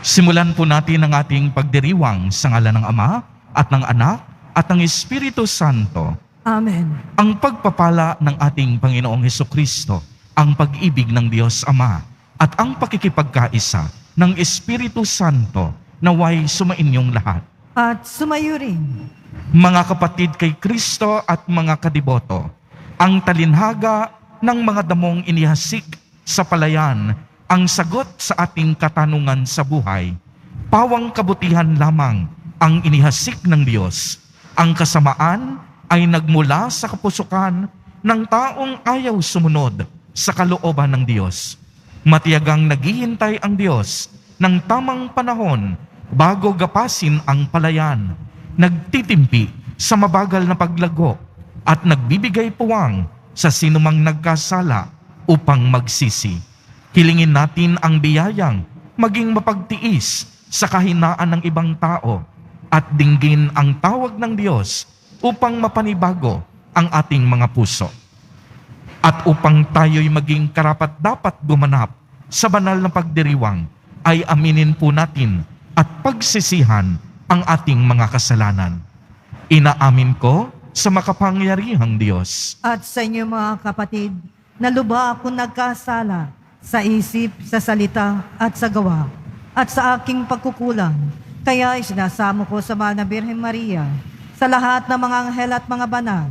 Simulan po natin ang ating pagdiriwang sa ngalan ng Ama at ng Anak at ng Espiritu Santo. Amen. Ang pagpapala ng ating Panginoong Hesukristo, ang pag-ibig ng Diyos Ama at ang pakikipagkaisa ng Espiritu Santo naway sumainyong lahat. At sumayo rin. Mga kapatid kay Kristo at mga kadiboto, ang talinhaga ng mga damong inihasik sa palayan ang sagot sa ating katanungan sa buhay. Pawang kabutihan lamang ang inihasik ng Diyos. Ang kasamaan ay nagmula sa kapusukan ng taong ayaw sumunod sa kalooban ng Diyos. Matiyagang naghihintay ang Diyos ng tamang panahon bago gapasin ang palayan. Nagtitimpi sa mabagal na paglago at nagbibigay puwang sa sinumang nagkasala upang magsisi. Hilingin natin ang biyayang maging mapagtiis sa kahinaan ng ibang tao at dinggin ang tawag ng Diyos upang mapanibago ang ating mga puso. At upang tayo'y maging karapat-dapat gumanap sa banal na pagdiriwang, ay aminin po natin at pagsisihan ang ating mga kasalanan. Inaamin ko sa makapangyarihang Diyos. At sa inyo mga kapatid, na lubha ako nagkasala sa isip, sa salita at sa gawa, at sa aking pagkukulang. Kaya isinasamo ko sa mahal na Birhen Maria, sa lahat ng mga anghel at mga banal,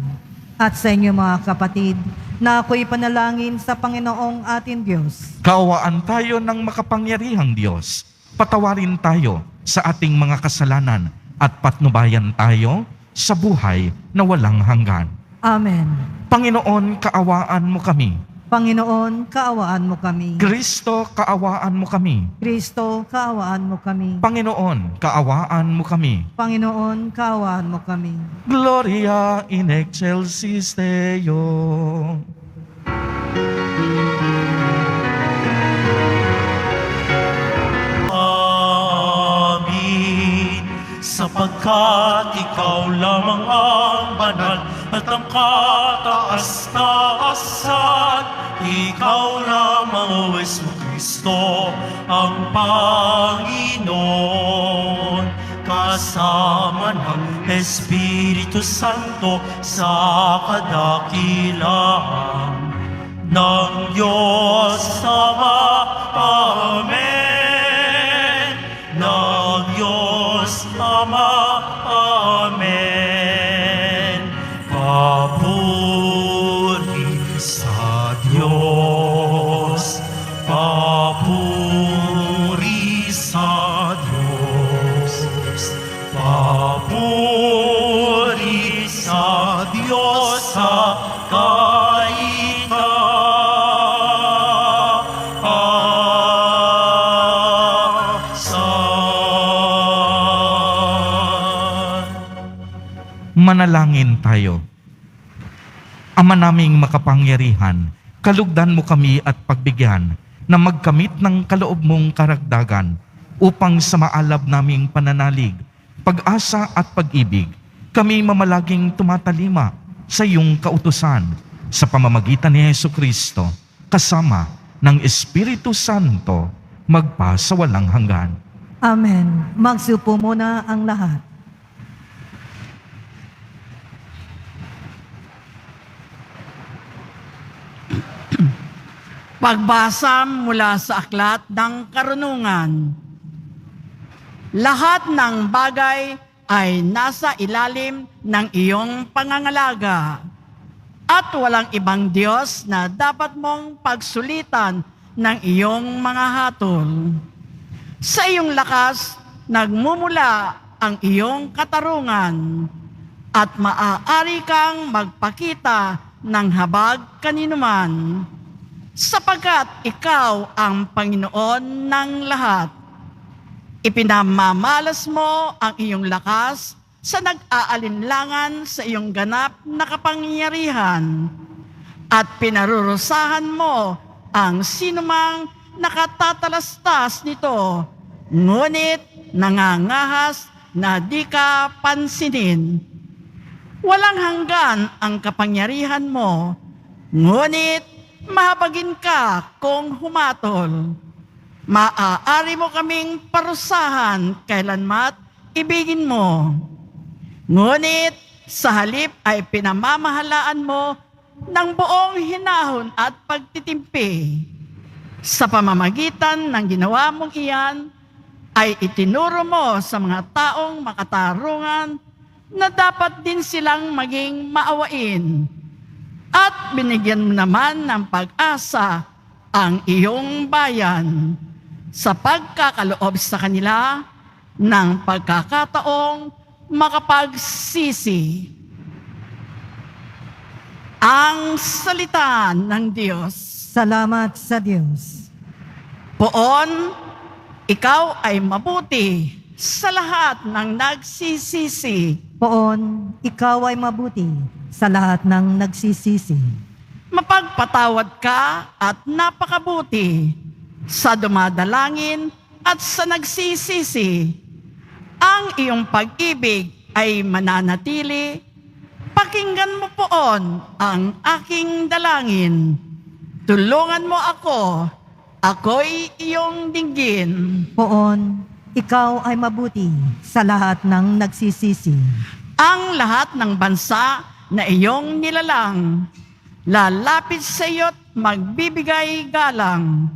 at sa inyo mga kapatid, na ako'y panalangin sa Panginoong ating Diyos. Kaawaan tayo ng makapangyarihang Diyos. Patawarin tayo sa ating mga kasalanan at patnubayan tayo sa buhay na walang hanggan. Amen. Panginoon, kaawaan mo kami. Panginoon, kaawaan mo kami. Kristo, kaawaan mo kami. Kristo, kaawaan mo kami. Panginoon, kaawaan mo kami. Panginoon, kaawaan mo kami. Gloria in excelsis Deo. Amin. Sapagkat ikaw lamang ang banal at ang kataas-taasan, ikaw lamang, O Jesucristo, ang Panginoon, kasama ng Espiritu Santo sa kadakilaan ng Diyos Ama. Amen. Ng Diyos Ama. Amen. Papuri sa Diyos. Papuri sa Diyos. Papuri sa Diyos sa Manalangin tayo. Ama naming makapangyarihan, kalugdan mo kami at pagbigyan na magkamit ng kaloob mong karagdagan upang sa maalab naming pananalig, pag-asa at pag-ibig, kami mamalaging tumatalima sa iyong kautusan sa pamamagitan ni Jesucristo, kasama ng Espiritu Santo, magpa sa walang hanggan. Amen. Magsiupo muna ang lahat. Pagbasa mula sa Aklat ng Karunungan. Lahat ng bagay ay nasa ilalim ng iyong pangangalaga, at walang ibang Diyos na dapat mong pagsulitan ng iyong mga hatol. Sa iyong lakas, nagmumula ang iyong katarungan, at maaari kang magpakita ng habag kaninuman, sapagkat ikaw ang Panginoon ng lahat. Ipinamamalas mo ang iyong lakas sa nag-aalinlangan sa iyong ganap na kapangyarihan, at pinarurusahan mo ang sinumang nakatatalastas nito, ngunit nangangahas na di ka pansinin. Walang hanggan ang kapangyarihan mo, ngunit mahabagin ka kung humatol. maaari mo kaming parusahan kailanmat ibigin mo. Ngunit sa halip ay pinamamahalaan mo ng buong hinahon at pagtitimpi. Sa pamamagitan ng ginawa mong iyan, ay itinuro mo sa mga taong makatarungan na dapat din silang maging maawain. At binigyan mo naman ng pag-asa ang iyong bayan sa pagkakaloob sa kanila ng pagkakataong makapagsisi. Ang salita ng Diyos. Salamat sa Diyos. Poon, ikaw ay mabuti sa lahat ng nagsisisi. Poon, ikaw ay mabuti sa lahat ng nagsisisi. Mapagpatawad ka at napakabuti sa dumadalangin at sa nagsisisi. Ang iyong pag-ibig ay mananatili. Pakinggan mo poon ang aking dalangin. Tulungan mo ako, ako'y iyong dinggin. Poon, ikaw ay mabuti sa lahat ng nagsisisi. Ang lahat ng bansa na iyong nilalang, lalapit sa iyo't magbibigay galang.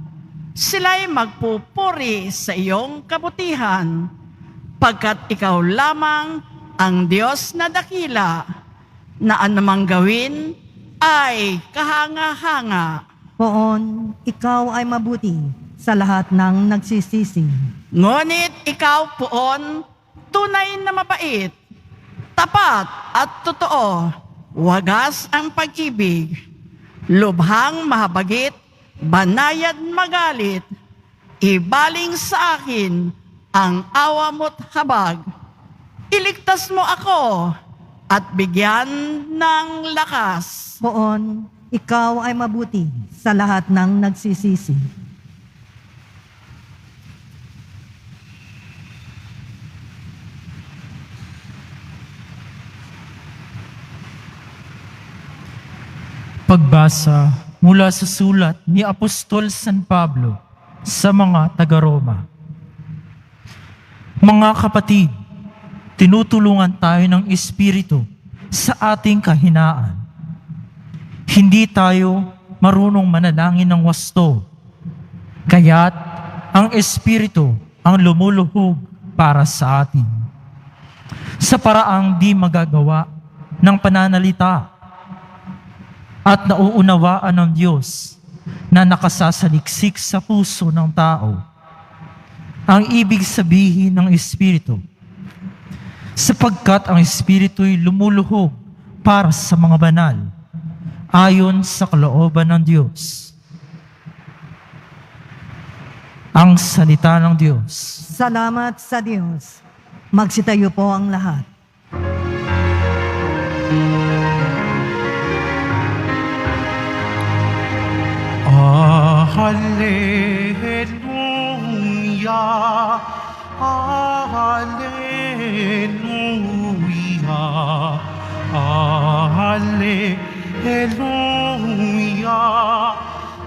Sila'y magpupuri sa iyong kabutihan, pagkat ikaw lamang ang Diyos na dakila, na anumang gawin ay kahanga-hanga. Poon, ikaw ay mabuti sa lahat ng nagsisisi. Ngunit ikaw poon, tunay na mabait, tapat at totoo, wagas ang pag-ibig, lubhang mahabagit, banayad magalit, ibaling sa akin ang awa mo't habag. Iligtas mo ako at bigyan ng lakas. Poon, ikaw ay mabuti sa lahat ng nagsisisi. Pagbasa mula sa sulat ni Apostol San Pablo sa mga taga-Roma. Mga kapatid, tinutulungan tayo ng Espiritu sa ating kahinaan. Hindi tayo marunong manalangin ng wasto, kaya't ang Espiritu ang lumuluhog para sa atin. Sa paraang di magagawa ng pananalita, at nauunawaan ng Diyos na nakasasaliksik sa puso ng tao ang ibig sabihin ng Espiritu, sapagkat ang Espiritu'y lumuluhog para sa mga banal ayon sa kalooban ng Diyos. Ang salita ng Diyos. Salamat sa Diyos. Magsitayo po ang lahat. Hallelujah, Hallelujah, Hallelujah,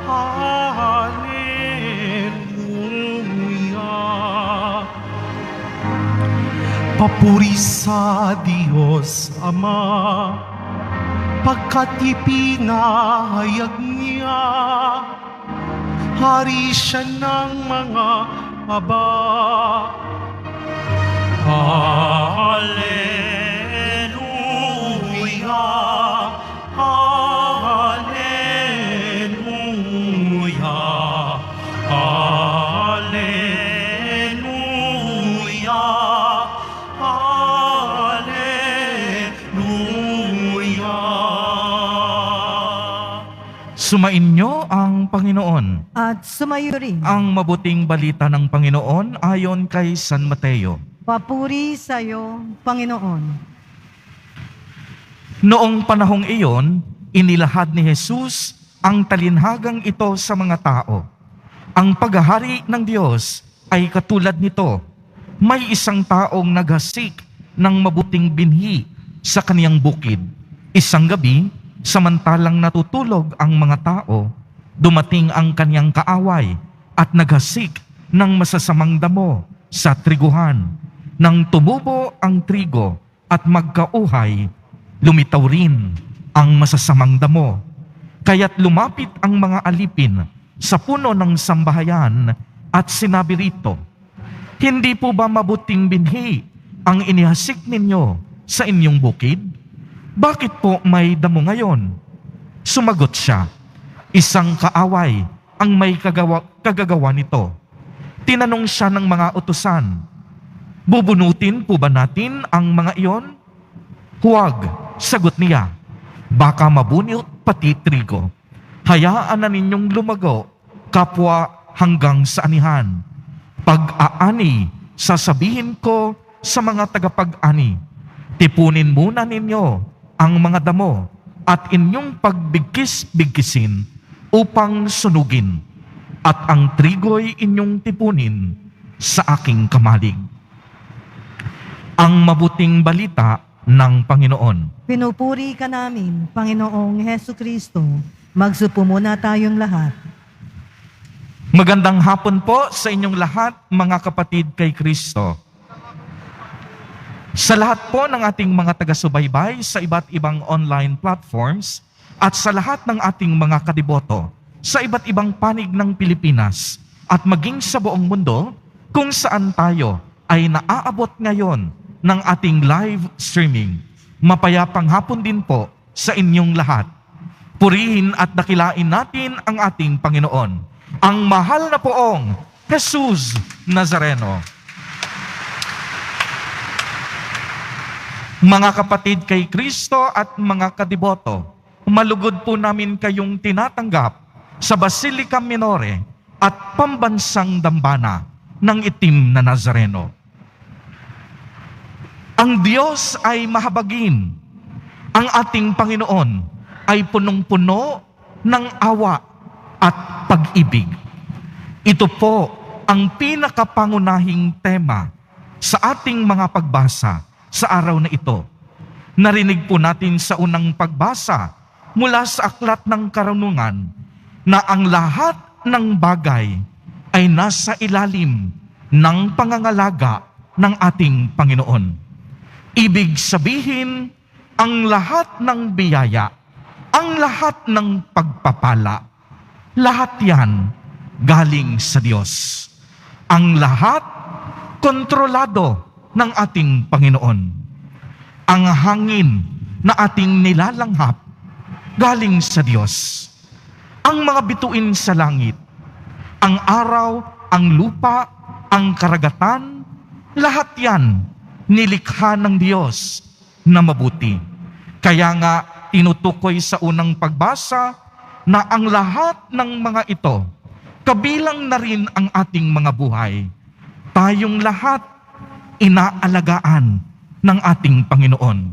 Hallelujah. Papuri sa Diyos Ama, pagkat ipinahayag niya, hari siya ng mga aba. Hallelujah, Hallelujah, Hallelujah, Hallelujah. Sumainyo ang Panginoon. At sumayo rin. Ang mabuting balita ng Panginoon ayon kay San Mateo. Papuri sa iyo, Panginoon. Noong panahong iyon, inilahad ni Jesus ang talinhagang ito sa mga tao. Ang paghahari ng Diyos ay katulad nito. May isang taong naghasik ng mabuting binhi sa kaniyang bukid. Isang gabi, samantalang natutulog ang mga tao, dumating ang kaniyang kaaway at naghasik ng masasamang damo sa triguhan. Nang tumubo ang trigo at magkauhay, lumitaw rin ang masasamang damo. Kaya't lumapit ang mga alipin sa puno ng sambahayan at sinabi rito, "Hindi po ba mabuting binhi ang inihasik ninyo sa inyong bukid? Bakit po may damo ngayon?" Sumagot siya, "Isang kaaway ang may kagagawa nito." Tinanong siya ng mga utusan, "Bubunutin po ba natin ang mga iyon?" "Huwag," sagot niya, "baka mabunot pati trigo. Hayaan na ninyong lumago kapwa hanggang sa anihan. Pag-aani, sasabihin ko sa mga tagapag-ani, tipunin muna ninyo ang mga damo at inyong pagbigkis-bigkisin upang sunugin, at ang trigo'y inyong tipunin sa aking kamalig." Ang mabuting balita ng Panginoon. Pinupuri ka namin, Panginoong Hesu Kristo. Magsupo muna tayong lahat. Magandang hapon po sa inyong lahat, mga kapatid kay Kristo. Sa lahat po ng ating mga taga-subaybay sa iba't ibang online platforms at sa lahat ng ating mga kadiboto sa iba't ibang panig ng Pilipinas at maging sa buong mundo kung saan tayo ay naaabot ngayon ng ating live streaming. Mapayapang hapon din po sa inyong lahat. Purihin at dakilain natin ang ating Panginoon, ang mahal na poong Jesus Nazareno. Mga kapatid kay Kristo at mga kadiboto, malugod po namin kayong tinatanggap sa Basilica Minore at Pambansang Dambana ng Itim na Nazareno. Ang Diyos ay mahabagin. Ang ating Panginoon ay punong-puno ng awa at pag-ibig. Ito po ang pinakapangunahing tema sa ating mga pagbasa sa araw na ito. Narinig po natin sa unang pagbasa mula sa Aklat ng Karunungan na ang lahat ng bagay ay nasa ilalim ng pangangalaga ng ating Panginoon. Ibig sabihin, ang lahat ng biyaya, ang lahat ng pagpapala, lahat yan galing sa Diyos. Ang lahat kontrolado ng ating Panginoon. Ang hangin na ating nilalanghap galing sa Diyos. Ang mga bituin sa langit, ang araw, ang lupa, ang karagatan, lahat yan nilikha ng Diyos na mabuti. Kaya nga tinutukoy sa unang pagbasa na ang lahat ng mga ito, kabilang na rin ang ating mga buhay. Tayong lahat inaalagaan ng ating Panginoon.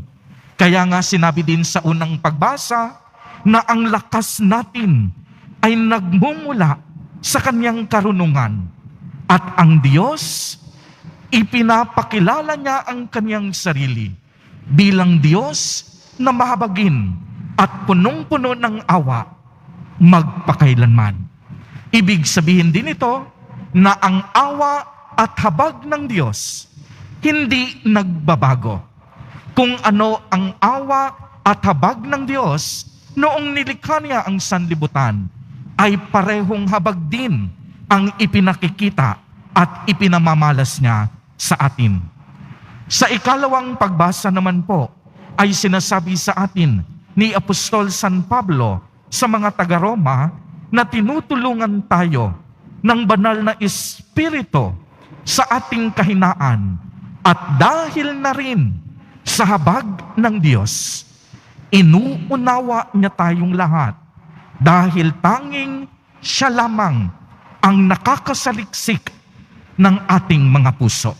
Kaya nga sinabi din sa unang pagbasa na ang lakas natin ay nagmumula sa kanyang karunungan. At ang Diyos, ipinapakilala niya ang kanyang sarili bilang Diyos na mahabagin at punong-puno ng awa magpakailanman. Ibig sabihin din ito na ang awa at habag ng Diyos hindi nagbabago. Kung ano ang awa at habag ng Diyos noong nilikha niya ang sanlibutan, ay parehong habag din ang ipinakikita at ipinamamalas niya sa atin. Sa ikalawang pagbasa naman po, ay sinasabi sa atin ni Apostol San Pablo sa mga taga-Roma na tinutulungan tayo ng banal na Espiritu sa ating kahinaan at dahil na rin sa habag ng Diyos, inuunawa niya tayong lahat dahil tanging siya lamang ang nakakasaliksik ng ating mga puso.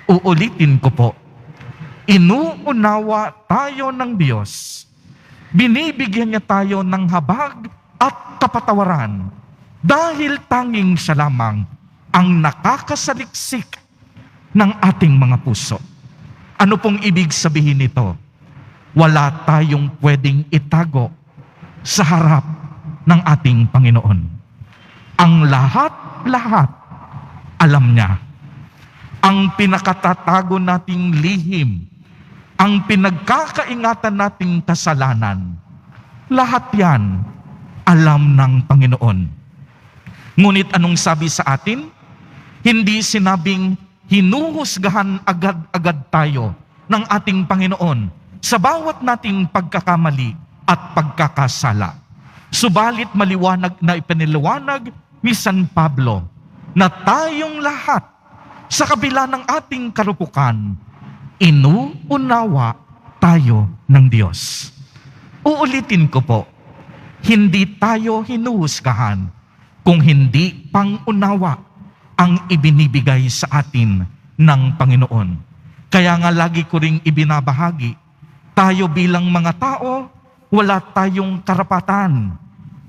Uulitin ko po, inuunawa tayo ng Diyos. Binibigyan niya tayo ng habag at kapatawaran dahil tanging siya lamang ang nakakasaliksik ng ating mga puso. Ano pong ibig sabihin nito? Wala tayong pwedeng itago sa harap ng ating Panginoon. Ang lahat-lahat Alam niya. Ang pinakatatago nating lihim, ang pinagkakaingatan nating kasalanan, lahat yan alam ng Panginoon. Ngunit anong sabi sa atin? Hindi sinabing hinuhusgahan agad-agad tayo ng ating Panginoon sa bawat nating pagkakamali at pagkakasala. Subalit maliwanag na ipiniliwanag ni San Pablo na tayong lahat sa kabila ng ating karupukan, inuunawa tayo ng Diyos. Uulitin ko po, hindi tayo hinuhusgahan kung hindi pangunawa ang ibinibigay sa atin ng Panginoon. Kaya nga lagi ko ring ibinabahagi, tayo bilang mga tao, wala tayong karapatan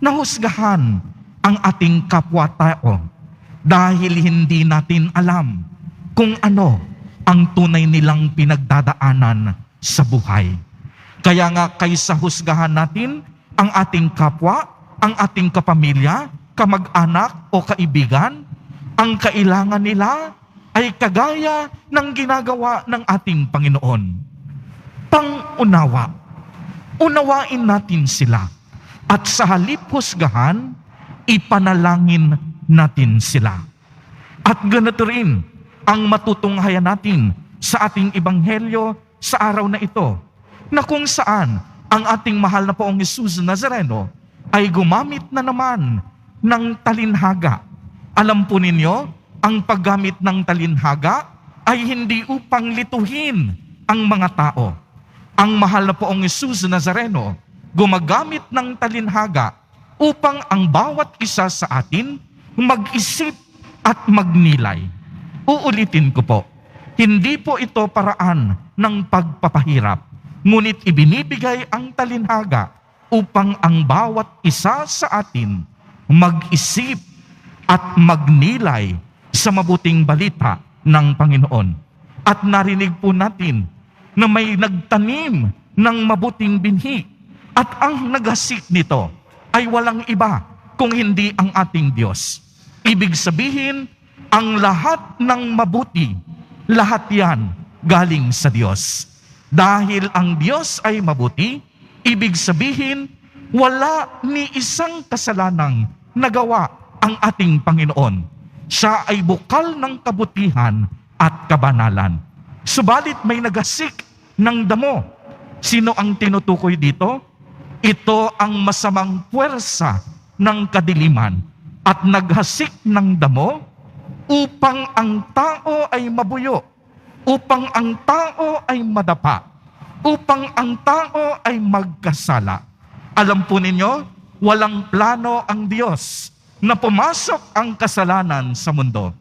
na husgahan ang ating kapwa-tao dahil hindi natin alam kung ano ang tunay nilang pinagdadaanan sa buhay. Kaya nga kaysa husgahan natin ang ating kapwa, ang ating kapamilya, kamag-anak o kaibigan, ang kailangan nila ay kagaya ng ginagawa ng ating Panginoon. Pangunawa. Unawain natin sila. At sa halip husgahan, ipanalangin natin sila. At ganito rin ang matutunghayan natin sa ating ebanghelyo sa araw na ito, na kung saan ang ating mahal na Poong Jesus Nazareno ay gumamit na naman ng talinhaga. Alam po ninyo, ang paggamit ng talinhaga ay hindi upang lituhin ang mga tao. Ang mahal na Poong Jesus Nazareno gumagamit ng talinhaga upang ang bawat isa sa atin mag-isip at magnilay. Uulitin ko po, hindi po ito paraan ng pagpapahirap, ngunit ibinibigay ang talinhaga upang ang bawat isa sa atin mag-isip at magnilay sa mabuting balita ng Panginoon. At narinig po natin na may nagtanim ng mabuting binhi at ang naghasik nito ay walang iba kung hindi ang ating Diyos. Ibig sabihin, ang lahat ng mabuti, lahat yan galing sa Diyos. Dahil ang Diyos ay mabuti, ibig sabihin, wala ni isang kasalanang nagawa ang ating Panginoon. Siya ay bukal ng kabutihan at kabanalan. Subalit may nagasik ng damo. Sino ang tinutukoy dito? Ito ang masamang puwersa ng kadiliman at naghasik ng damo upang ang tao ay mabuyo, upang ang tao ay madapa, upang ang tao ay magkasala. Alam po ninyo, walang plano ang Diyos na pumasok ang kasalanan sa mundo.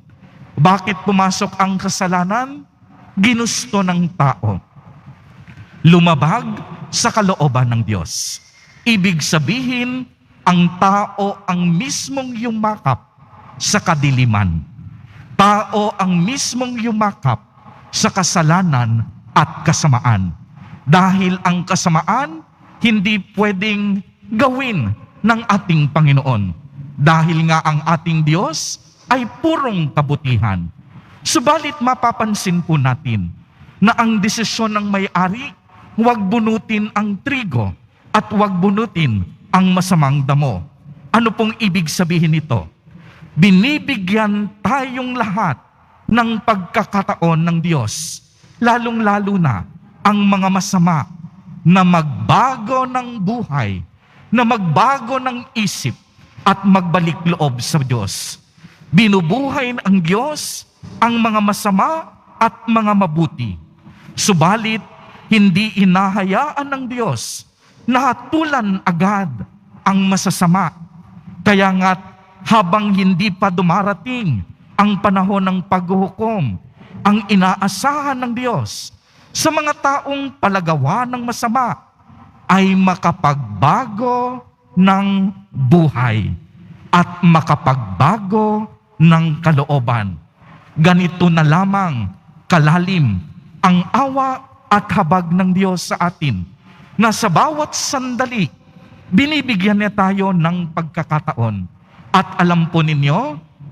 Bakit pumasok ang kasalanan? Ginusto ng tao. Lumabag sa kalooban ng Diyos. Ibig sabihin, ang tao ang mismong yumakap sa kadiliman. Tao ang mismong yumakap sa kasalanan at kasamaan. Dahil ang kasamaan, hindi pwedeng gawin ng ating Panginoon. Dahil nga ang ating Diyos ay purong kabutihan. Subalit mapapansin po natin na ang desisyon ng may-ari, huwag bunutin ang trigo at huwag bunutin ang masamang damo. Ano pong ibig sabihin nito? Binibigyan tayong lahat ng pagkakataon ng Diyos, lalong-lalo na ang mga masama na magbago ng buhay, na magbago ng isip at magbalik loob sa Diyos. Binubuhay ng Diyos ang mga masama at mga mabuti. Subalit, hindi inahayaan ng Diyos na hatulan agad ang masasama. Kaya nga, habang hindi pa dumarating ang panahon ng paghuhukom, ang inaasahan ng Diyos sa mga taong palagawa ng masama ay makapagbago ng buhay at makapagbago ng kalooban. Ganito na lamang kalalim ang awa at habag ng Diyos sa atin, na sa bawat sandali, binibigyan niya tayo ng pagkakataon. At alam po ninyo,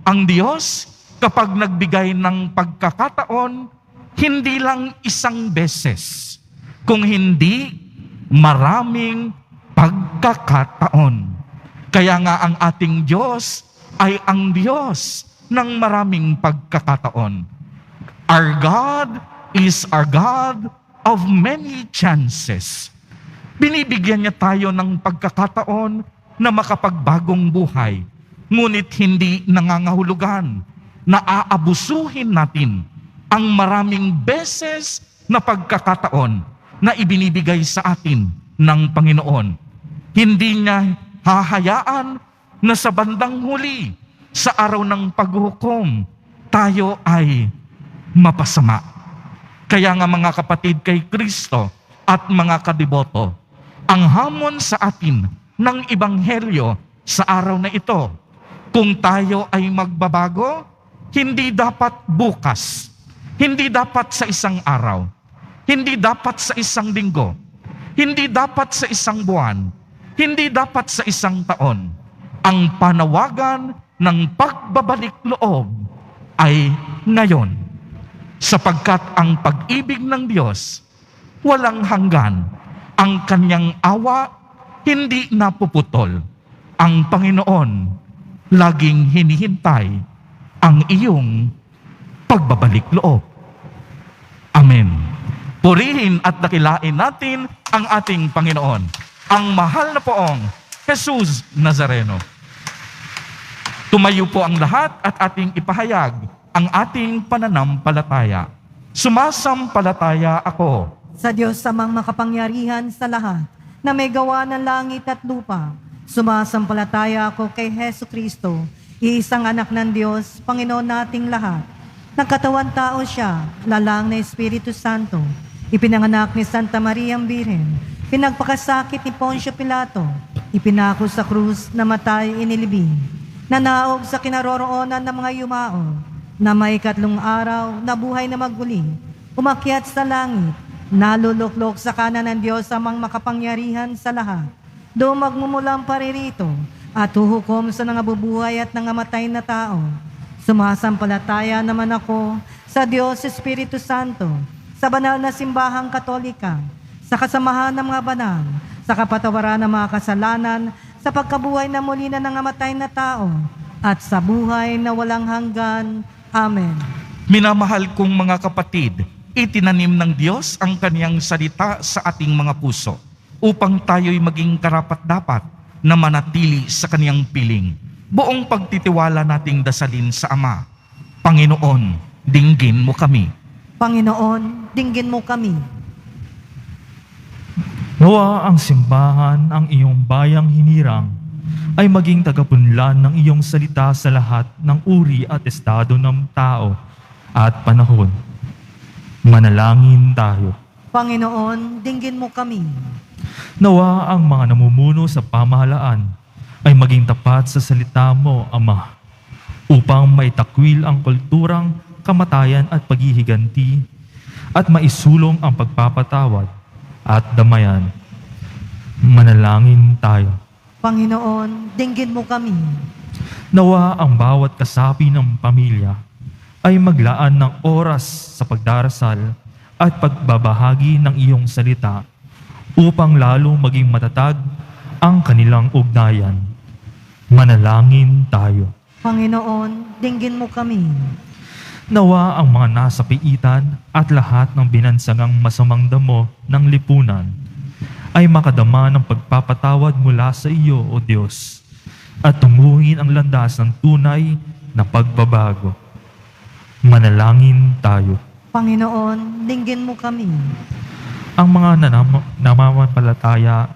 ang Diyos, kapag nagbigay ng pagkakataon, hindi lang isang beses, kung hindi maraming pagkakataon. Kaya nga ang ating Diyos ay ang Diyos ng maraming pagkakataon. Our God is our God of many chances. Binibigyan niya tayo ng pagkakataon na makapagbagong buhay, ngunit hindi nangangahulugan na aabusuhin natin ang maraming beses na pagkakataon na ibinibigay sa atin ng Panginoon. Hindi niya hahayaan na sa bandang huli, sa araw ng paghuhukom, tayo ay mapasama. Kaya nga mga kapatid kay Kristo at mga kadiboto, ang hamon sa atin ng Ebanghelyo sa araw na ito, kung tayo ay magbabago, hindi dapat bukas, hindi dapat sa isang araw, hindi dapat sa isang linggo, hindi dapat sa isang buwan, hindi dapat sa isang taon. Ang panawagan ng pagbabalik loob ay ngayon, sapagkat ang pag-ibig ng Diyos walang hanggan. Ang kanyang awa hindi napuputol. Ang Panginoon laging hinihintay ang iyong pagbabalik loob. Amen. Purihin at dakilain natin ang ating Panginoon, ang mahal na poong Jesus Nazareno. Tumayo po ang lahat at ating ipahayag ang ating pananampalataya. Sumasampalataya ako Sa Diyos samang makapangyarihan sa lahat, na may gawa ng langit at lupa. Sumasampalataya ako kay Hesu Kristo, iisang anak ng Diyos, Panginoon nating lahat. Nagkatawan tao siya, lalang na Espiritu Santo. Ipinanganak ni Santa Maria ang Birhen. Pinagpakasakit ni Poncio Pilato. Ipinako sa krus, namatay, inilibing. Nanaog sa kinaroroonan ng mga yumao. Na may 3 araw, nabuhay na maguli. Umakyat sa langit. Naluluklok sa kanan ng Diyos amang makapangyarihan sa lahat. Doon magmumulang paririto at huhukom sa nangabubuhay at nangamatay na tao. Sumasampalataya naman ako sa Diyos Espiritu Santo, sa banal na simbahang katolika, sa kasamahan ng mga banal, sa kapatawaran ng mga kasalanan, sa pagkabuhay na muli na nangamatay na tao, at sa buhay na walang hanggan. Amen. Minamahal kong mga kapatid, itinanim ng Diyos ang kaniyang salita sa ating mga puso upang tayo'y maging karapat-dapat na manatili sa kaniyang piling. Buong pagtitiwala nating dasalin sa Ama, Panginoon, dinggin mo kami. Panginoon, dinggin mo kami. Nawa ang simbahan ang iyong bayang hinirang ay maging tagapunlan ng iyong salita sa lahat ng uri at estado ng tao at panahon. Manalangin tayo. Panginoon, dinggin mo kami. Nawa ang mga namumuno sa pamahalaan ay maging tapat sa salita mo, Ama, upang maitakwil ang kulturang kamatayan at paghihiganti at maisulong ang pagpapatawad at damayan. Manalangin tayo. Panginoon, dinggin mo kami. Nawa ang bawat kasapi ng pamilya ay maglaan ng oras sa pagdarasal at pagbabahagi ng iyong salita upang lalong maging matatag ang kanilang ugnayan. Manalangin tayo. Panginoon, dinggin mo kami. Nawa ang mga nasa piitan at lahat ng binansagang masamang damo ng lipunan ay makadama ng pagpapatawad mula sa iyo, O Diyos, at tunguhin ang landas ng tunay na pagbabago. Manalangin tayo. Panginoon, dinggin mo kami. Ang mga namamapalataya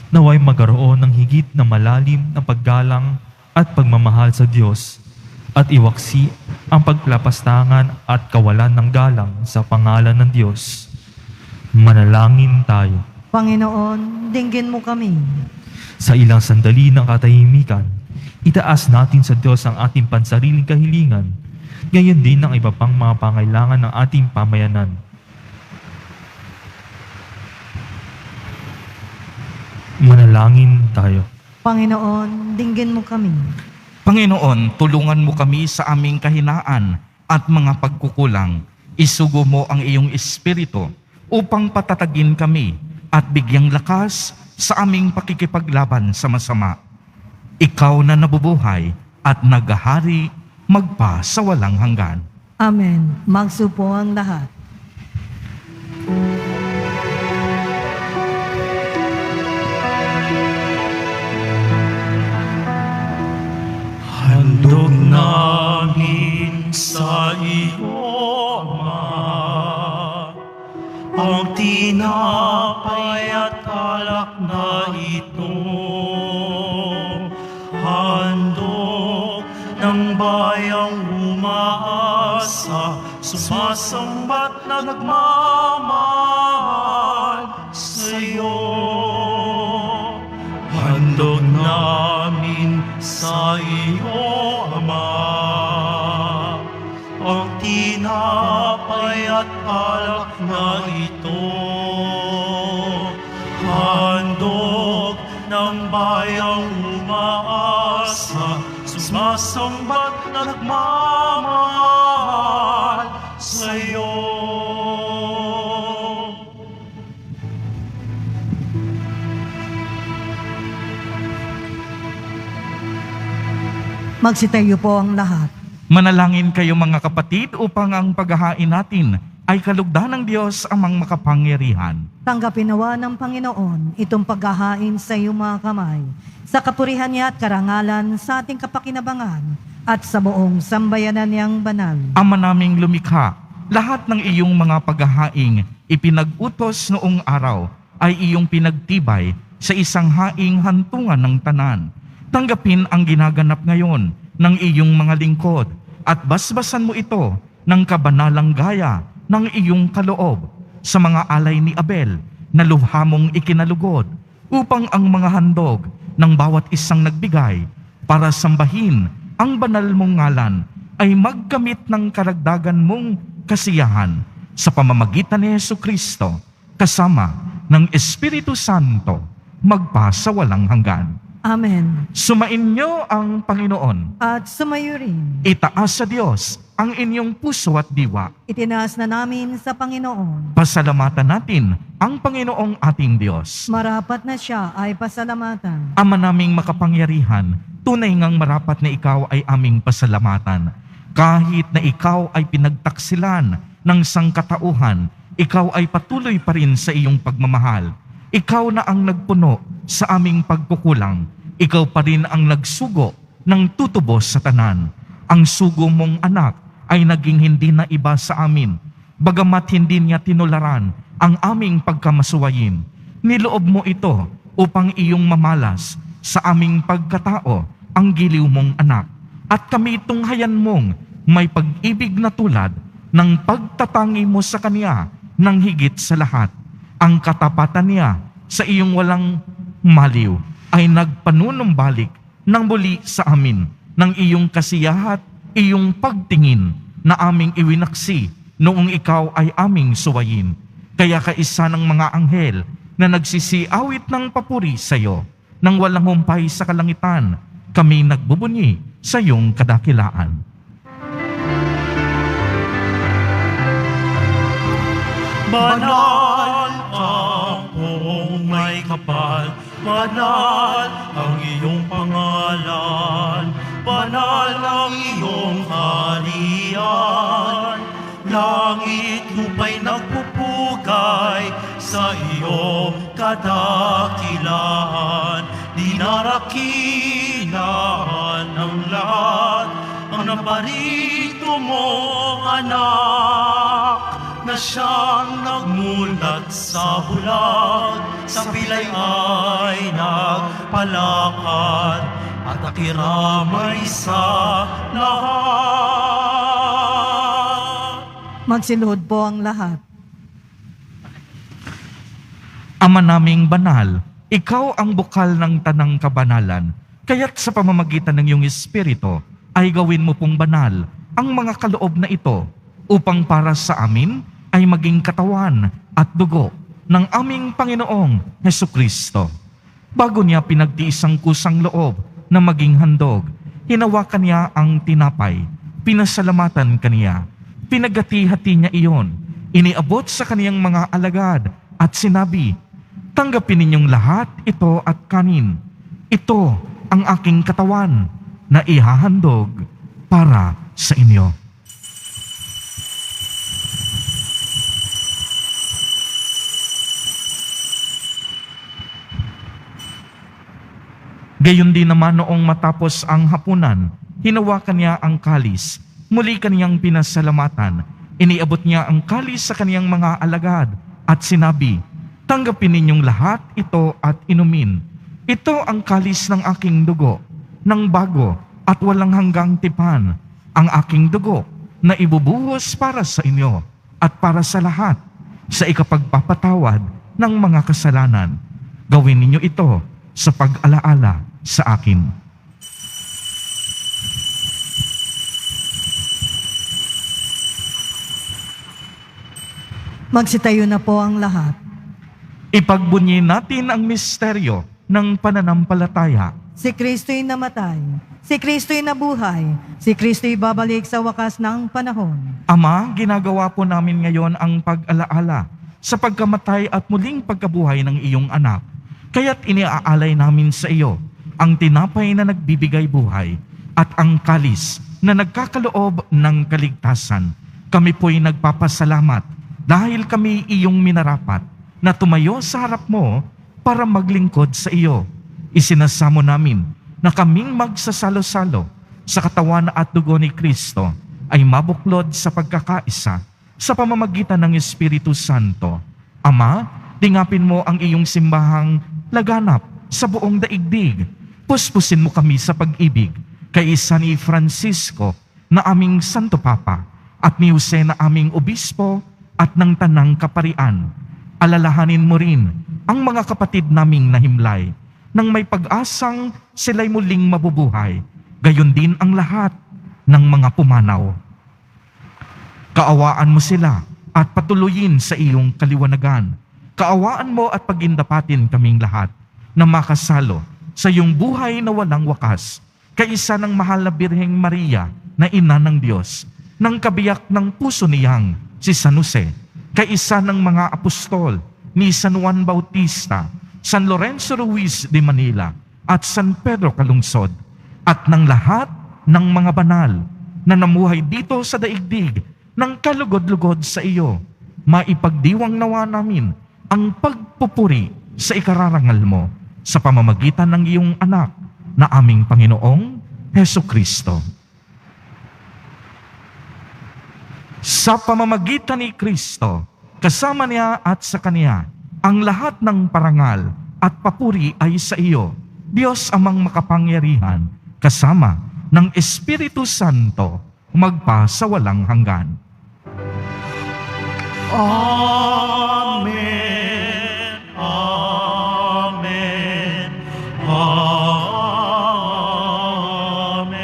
naway magkaroon ng higit na malalim na paggalang at pagmamahal sa Diyos at iwaksi ang paglapastangan at kawalan ng galang sa pangalan ng Diyos. Manalangin tayo. Panginoon, dinggin mo kami. Sa ilang sandali ng katahimikan, itaas natin sa Diyos ang ating pansariling kahilingan, gayon din ang iba pang mga pangailangan ng ating pamayanan. Manalangin tayo. Panginoon, dinggin mo kami. Panginoon, tulungan mo kami sa aming kahinaan at mga pagkukulang. Isugo mo ang iyong Espiritu upang patatagin kami at bigyang lakas sa aming pakikipaglaban sa masama. Ikaw na nabubuhay at naghahari magpa sa walang hanggan. Amen. Magsupo ang lahat. Handog namin sa iyo, Ama, ang tinapay at alak na ito. Handog ng bayang umaasa, sumasambat na nagmamahal sa iyo. Handog namin sa iyo, Ama, ang tinapay at alak na ito. Handog ng bayang umaasa, sumasambat na nagmamahal sa iyo. Magsitayo po ang lahat. Manalangin kayo mga kapatid upang ang paghahain natin ay kalugdan ng Diyos amang makapangyarihan. Tanggapin nawa ng Panginoon itong paghahain sa iyong mga kamay, sa kapurihan niya at karangalan sa ating kapakinabangan at sa buong sambayanan niyang banal. Ama naming lumikha, lahat ng iyong mga paghahaing ipinag-utos noong araw ay iyong pinagtibay sa isang haing hantungan ng tanan. Tanggapin ang ginaganap ngayon ng iyong mga lingkod at basbasan mo ito ng kabanalang gaya ng iyong kaloob sa mga alay ni Abel na lubha mong ikinalugod upang ang mga handog ng bawat isang nagbigay para sambahin ang banal mong ngalan ay magkamit ng karagdagan mong kasiyahan sa pamamagitan ni Jesucristo kasama ng Espiritu Santo magpa sa walang hanggan. Amen. Sumainyo ang Panginoon. At sumayo rin. Itaas sa Diyos ang inyong puso at diwa. Itinaas na namin sa Panginoon. Pasalamatan natin ang Panginoong ating Diyos. Marapat na siya ay pasalamatan. Ama naming makapangyarihan, tunay ngang marapat na ikaw ay aming pasalamatan. Kahit na ikaw ay pinagtaksilan ng sangkatauhan, ikaw ay patuloy pa rin sa iyong pagmamahal. Ikaw na ang nagpuno sa aming pagkukulang. Ikaw pa rin ang nagsugo ng tutubos sa tanan. Ang sugo mong anak ay naging hindi na iba sa amin. Bagamat hindi niya tinularan ang aming pagkamasuwayin. Niloob mo ito upang iyong mamalas sa aming pagkatao ang giliw mong anak. At kami tunghayan mong may pag-ibig na tulad ng pagtatangi mo sa Kanya ng higit sa lahat. Ang katapatan niya sa iyong walang maliw ay nagpanunumbalik ng muli sa amin ng iyong kasiyahat, iyong pagtingin na aming iwinaksi noong ikaw ay aming suwayin. Kaya kaisa ng mga anghel na nagsisiawit ng papuri sa iyo nang walang humpay sa kalangitan, kami nagbubunyi sa iyong kadakilaan. Banal ang buong may kapal, banal ang iyong pangalan, banal ang iyong harian. Langit lupa'y nagpupugay sa iyong kadakilaan. Dinarakilan ng lahat ang naparito mong anak, na siyang nagmulat sa bulag, sa pilay ay nagpalakad, at nakiramay sa lahat. Magsiluhod po ang lahat. Ama naming banal, ikaw ang bukal ng tanang kabanalan, kaya't sa pamamagitan ng iyong Espiritu ay gawin mo pong banal ang mga kaloob na ito upang para sa amin ay maging katawan at dugo ng aming Panginoong Hesukristo. Bago niya pinagtiis ang kusang loob na maging handog, hinawakan niya ang tinapay, pinasalamatan kaniya, pinagati-hati niya iyon, iniabot sa kaniyang mga alagad at sinabi, "Tanggapin ninyong lahat ito at kanin. Ito ang aking katawan na ihahandog para sa inyo." Gayon din naman noong matapos ang hapunan, hinawakan niya ang kalis, muli kaniyang pinasalamatan, iniabot niya ang kalis sa kaniyang mga alagad at sinabi, "Tanggapin ninyong lahat ito at inumin. Ito ang kalis ng aking dugo, ng bago at walang hanggang tipan, ang aking dugo na ibubuhos para sa inyo at para sa lahat, sa ikapagpapatawad ng mga kasalanan. Gawin ninyo ito sa pag-alaala sa akin." Magsitayo na po ang lahat. Ipagbunyi natin ang misteryo ng pananampalataya. Si Kristo'y namatay, si Kristo'y nabuhay, si Kristo'y babalik sa wakas ng panahon. Ama, ginagawa po namin ngayon ang pag-alaala sa pagkamatay at muling pagkabuhay ng iyong anak. Kaya't iniaalay namin sa iyo ang tinapay na nagbibigay buhay at ang kalis na nagkakaloob ng kaligtasan. Kami po'y nagpapasalamat dahil kami iyong minarapat na tumayo sa harap mo para maglingkod sa iyo. Isinasamo namin na kaming magsasalo-salo sa katawan at dugo ni Kristo ay mabuklod sa pagkakaisa sa pamamagitan ng Espiritu Santo. Ama, dingapin mo ang iyong simbahang laganap sa buong daigdig. Puspusin mo kami sa pag-ibig kay isa ni Francisco na aming Santo Papa at ni Jose na aming Obispo at ng Tanang Kaparian. Alalahanin mo rin ang mga kapatid naming nahimlay nang may pag-asang sila'y muling mabubuhay, gayon din ang lahat ng mga pumanaw. Kaawaan mo sila at patuloyin sa iyong kaliwanagan. Kaawaan mo at pagindapatin kaming lahat na makasalo sa iyong buhay na walang wakas, kaisa ng mahal na Birheng Maria na ina ng Diyos, ng kabiyak ng puso niyang si San Jose, kaisa ng mga apostol ni San Juan Bautista, San Lorenzo Ruiz de Manila, at San Pedro Calungsod, at ng lahat ng mga banal na namuhay dito sa daigdig ng kalugod-lugod sa iyo. Maipagdiwang nawa namin ang pagpupuri sa ikararangal mo sa pamamagitan ng iyong anak na aming Panginoong Heso Kristo. Sa pamamagitan ni Kristo, kasama niya at sa Kaniya, ang lahat ng parangal at papuri ay sa iyo, Diyos amang makapangyarihan, kasama ng Espiritu Santo, magpa sa walang hanggan. Amen. Amen. Amen.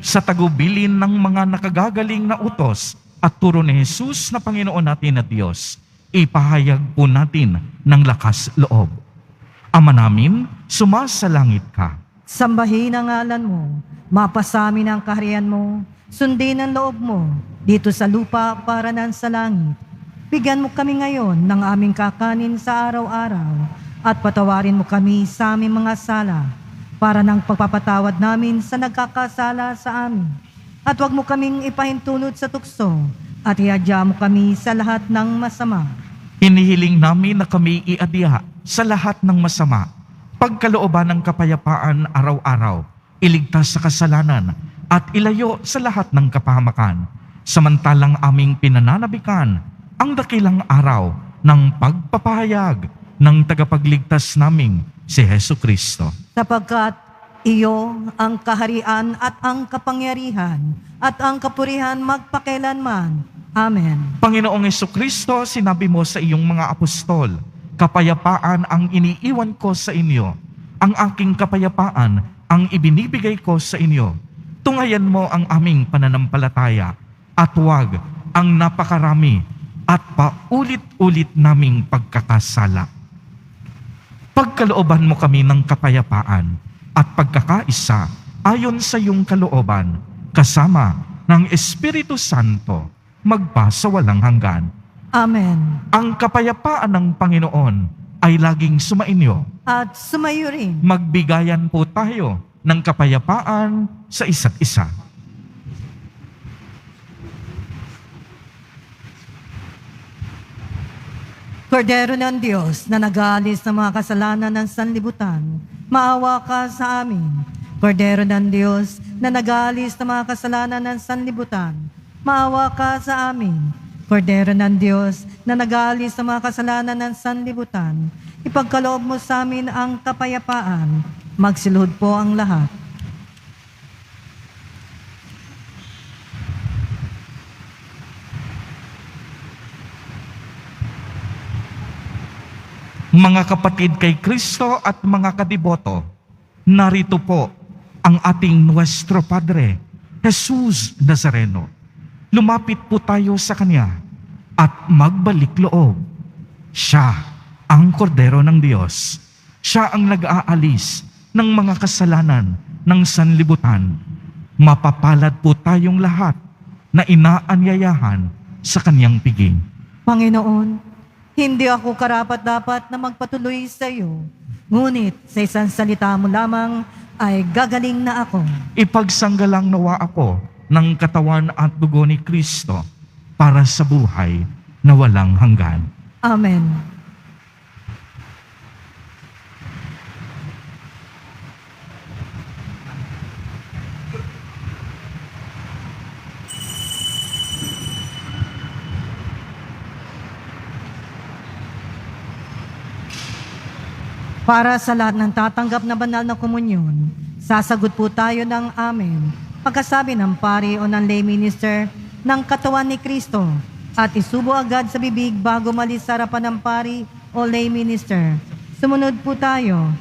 Sa tagubilin ng mga nakagagaling na utos at turo ni Jesus na Panginoon natin na Diyos, ipahayag po natin ng lakas loob. Ama namin, sumasalangit ka. Sambahin ang ngalan mo, mapasamin ang kaharian mo, sundin ang loob mo, dito sa lupa para nan sa langit. Bigyan mo kami ngayon ng aming kakanin sa araw-araw, at patawarin mo kami sa aming mga sala, para ng pagpapatawad namin sa nagkakasala sa amin. At huwag mo kaming ipahintulot sa tukso, at iadya mo kami sa lahat ng masama. Hinihiling namin na kami iadya sa lahat ng masama, pagkalooban ng kapayapaan araw-araw, iligtas sa kasalanan, at ilayo sa lahat ng kapahamakan, samantalang aming pinananabikan ang dakilang araw ng pagpapahayag ng tagapagligtas naming si Heso Kristo. Sapagkat iyo ang kaharian at ang kapangyarihan at ang kapurihan magpakailanman. Amen. Panginoong Jesucristo, sinabi mo sa iyong mga apostol, kapayapaan ang iniiwan ko sa inyo, ang aking kapayapaan ang ibinibigay ko sa inyo. Tungayan mo ang aming pananampalataya at huwag ang napakarami at paulit-ulit naming pagkakasala. Pagkalooban mo kami ng kapayapaan at pagkakaisa ayon sa iyong kalooban, kasama ng Espiritu Santo, magpa sa walang hanggan. Amen. Ang kapayapaan ng Panginoon ay laging sumainyo. At sumayo rin. Magbigayan po tayo ng kapayapaan sa isa't isa. Kordero ng Diyos na nag-aalis ng mga kasalanan ng sanlibutan, maawa ka sa amin. Kordero ng Diyos na nag-aalis ng mga kasalanan ng sanlibutan, maawa ka sa amin. Kordero ng Diyos na nag-aalis ng mga kasalanan ng sanlibutan, ipagkaloob mo sa amin ang kapayapaan. Magsilhod po ang lahat. Mga kapatid kay Kristo at mga kadiboto, narito po ang ating Nuestro Padre, Jesus Nazareno. Lumapit po tayo sa Kanya at magbalik loob. Siya ang Kordero ng Diyos. Siya ang nag-aalis ng mga kasalanan ng sanlibutan. Mapapalad po tayong lahat na inaanyayahan sa Kanyang piging. Panginoon, hindi ako karapat-dapat na magpatuloy sa iyo. Ngunit sa isang salita mo lamang ay gagaling na ako. Ipagsanggalang nawa ako ng katawan at dugo ni Kristo para sa buhay na walang hanggan. Amen. Para sa lahat ng tatanggap na banal na komunyon, sasagot po tayo ng amen. Pagkasabi ng pari o ng lay minister ng katawan ni Kristo at isubo agad sa bibig bago malis sa harapan ng pari o lay minister. Sumunod po tayo.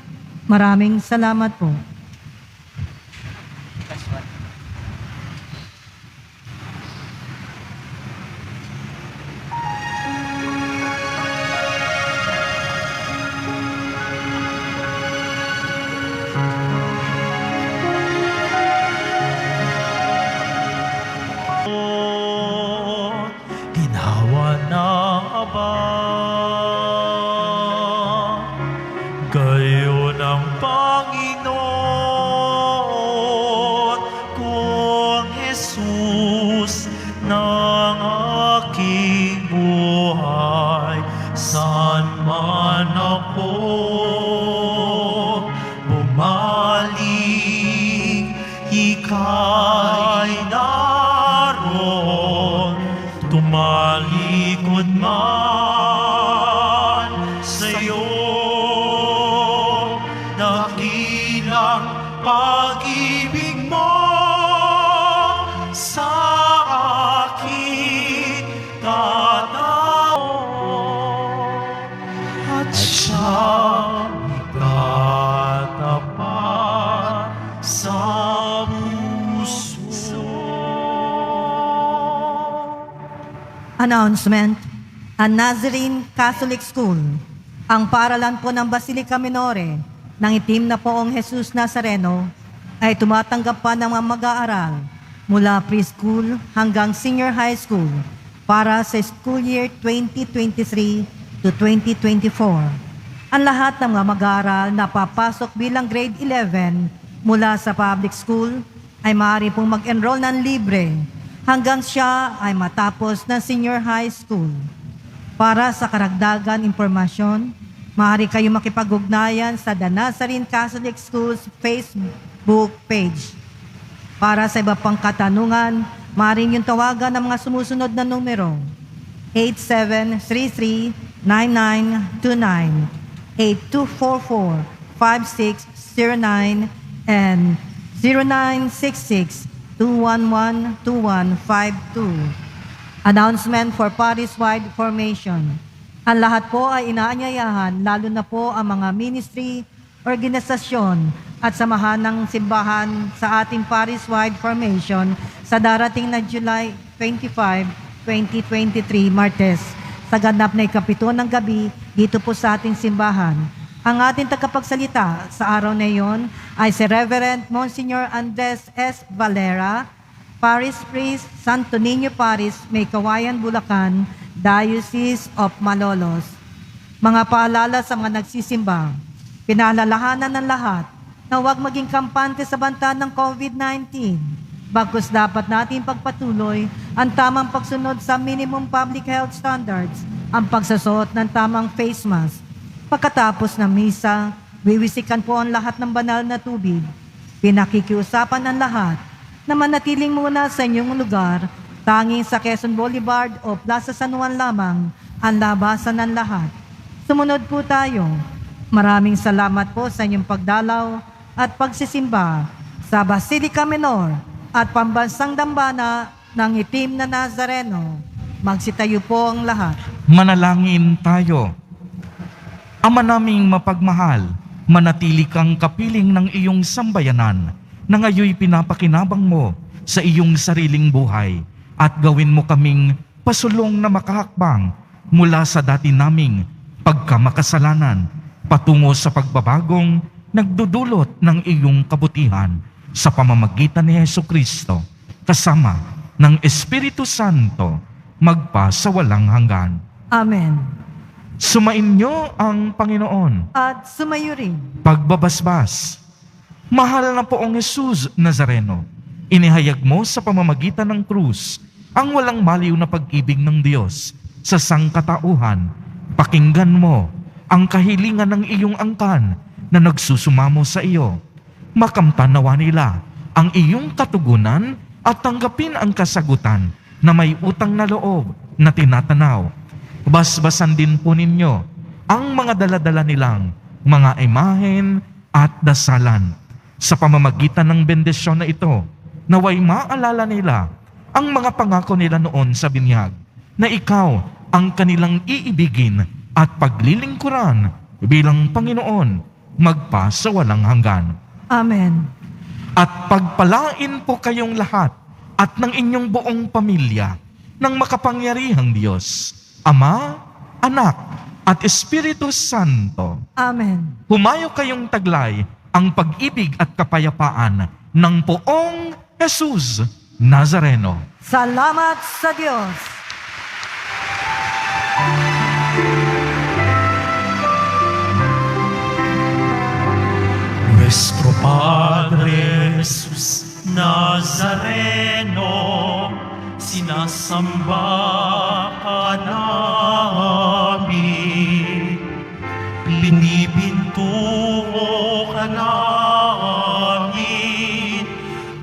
Maraming salamat po. Ginawa ng Aba, gayon ang Panginoon kung Jesus ng aking buhay. Saan man ako bumaling, ika'y naroon. Tumalikod man sa'yo, dakilang pag-ibig mo sa aking tanaw. At siyang tatapat sa puso. Announcement, ang Nazarene Catholic School, ang paaralan po ng Basilica Minore ng itim na poong Jesus Nazareno ay tumatanggap pa ng mga mag-aaral mula preschool hanggang senior high school para sa school year 2023 to 2024. Ang lahat ng mga mag-aaral na papasok bilang grade 11 mula sa public school ay maaari pong mag-enroll ng libre hanggang siya ay matapos ng senior high school. Para sa karagdagan impormasyon, maaari kayo makipag-ugnayan sa The Nazarene Catholic Schools Facebook page. Para sa iba pang katanungan, maaari niyong tawagan ang mga sumusunod na numero: 8733-9929, 8244-5609, and 0966-211-2152. Announcement for Paris-wide formation. Ang lahat po ay inaanyayahan, lalo na po ang mga ministry, organisasyon at samahan ng simbahan sa ating Paris-wide formation sa darating na July 25, 2023, Martes, sa ganap na 7 ng gabi dito po sa ating simbahan. Ang ating tagapagsalita sa araw na iyon ay si Reverend Monsignor Andres S. Valera, Parish Priest, Santo Niño Parish, Maykawayan, Bulacan, Diocese of Malolos. Mga paalala sa mga nagsisimba, pinaalalahanan ng lahat na huwag maging kampante sa banta ng COVID-19. Bagkus dapat natin pagpatuloy ang tamang pagsunod sa minimum public health standards, ang pagsasuot ng tamang face mask. Pagkatapos ng misa, wiwisikan po ang lahat ng banal na tubig. Pinakikiusapan ng lahat na manatiling muna sa inyong lugar, tanging sa Quezon Boulevard o Plaza San Juan lamang ang labasan ng lahat. Sumunod po tayo. Maraming salamat po sa inyong pagdalaw at pagsisimba sa Basilica Menor at Pambansang Dambana ng Itim na Nazareno. Magsitayo po ang lahat. Manalangin tayo. Ama naming mapagmahal, manatili kang kapiling ng iyong sambayanan na ngayoy pinapakinabang mo sa iyong sariling buhay at gawin mo kaming pasulong na makahakbang mula sa dati naming pagkamakasalanan patungo sa pagbabagong nagdudulot ng iyong kabutihan sa pamamagitan ni Hesukristo kasama ng Espiritu Santo magpa sa walang hanggan. Amen. Sumainyo ang Panginoon. At sumayo rin. Pagbabasbas. Mahal na poong Jesus Nazareno, inihayag mo sa pamamagitan ng krus ang walang maliw na pag-ibig ng Diyos sa sangkatauhan. Pakinggan mo ang kahilingan ng iyong angkan na nagsusumamo sa iyo. Makamtan nawa nila ang iyong katugunan at tanggapin ang kasagutan na may utang na loob na tinatanaw. Basbasan din po ninyo ang mga daladala nilang mga imahen at dasalan. Sa pamamagitan ng bendisyon na ito, naway maalala nila ang mga pangako nila noon sa binyag, na ikaw ang kanilang iibigin at paglilingkuran bilang Panginoon magpa sa walang hanggan. Amen. At pagpalain po kayong lahat at ng inyong buong pamilya ng makapangyarihang Diyos, Ama, Anak, at Espiritu Santo. Amen. Humayo kayong taglay ang pag-ibig at kapayapaan ng poong Jesus Nazareno. Salamat sa Diyos. Nuestro Padre Jesus Nazareno, sinasamba ka namin, pinipintungo ka namin,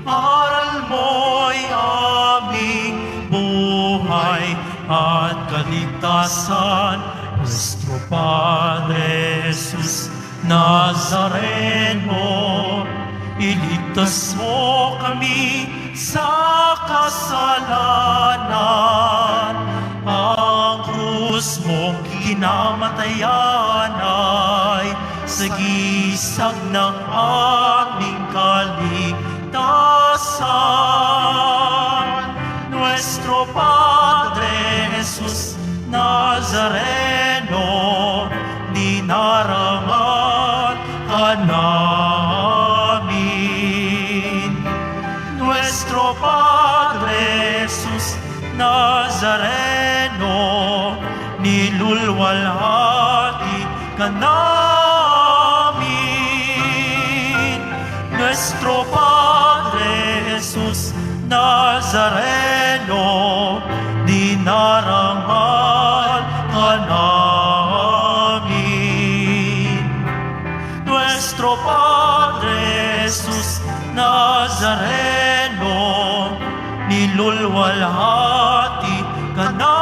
aral mo'y aming buhay at kaligtasan. Nuestro Padre Jesus Nazareno, iligtas mo kami sa kasalanan. Ang krus mong kinamatayan ay sagisag ng aming kaligtasan. Nuestro Padre Jesus Nazareno, dinarangan ka namin. Nuestro Padre Jesus Nazareno, nilulwalhati ka namin. Nuestro Padre Jesus Nazareno, dinarangan ka namin. Nuestro Padre Jesus Nazareno, nilulwalhati ka namin.